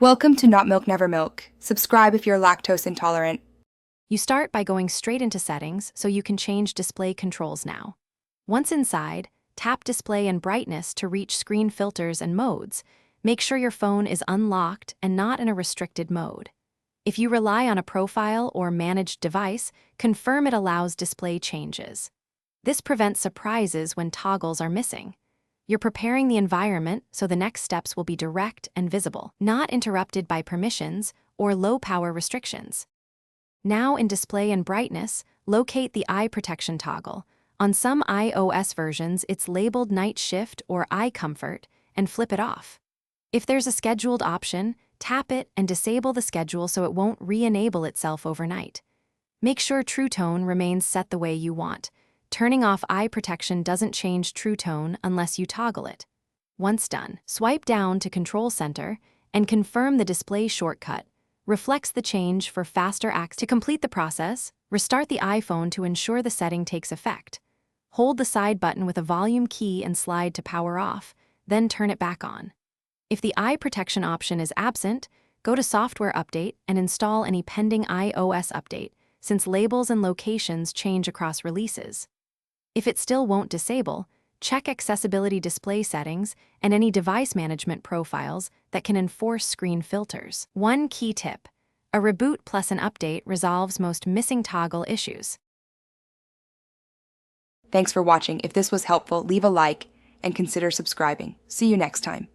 Welcome to Not Milk Never Milk. Subscribe if you're lactose intolerant. You start by going straight into settings so you can change display controls now. Once inside, tap display and brightness to reach screen filters and modes. Make sure your phone is unlocked and not in a restricted mode. If you rely on a profile or managed device, confirm it allows display changes. This prevents surprises when toggles are missing. You're preparing the environment so the next steps will be direct and visible, not interrupted by permissions or low-power restrictions. Now in display and brightness, locate the eye protection toggle. On some iOS versions, it's labeled night shift or eye comfort, and flip it off. If there's a scheduled option, tap it and disable the schedule so it won't re-enable itself overnight. Make sure True Tone remains set the way you want. Turning off eye protection doesn't change True Tone unless you toggle it. Once done, swipe down to Control Center and confirm the display shortcut reflects the change for faster access. To complete the process, restart the iPhone to ensure the setting takes effect. Hold the side button with a volume key and slide to power off, then turn it back on. If the eye protection option is absent, go to Software Update and install any pending iOS update, since labels and locations change across releases. If it still won't disable, check accessibility display settings and any device management profiles that can enforce screen filters. One key tip: a reboot plus an update resolves most missing toggle issues. Thanks for watching. If this was helpful, leave a like and consider subscribing. See you next time.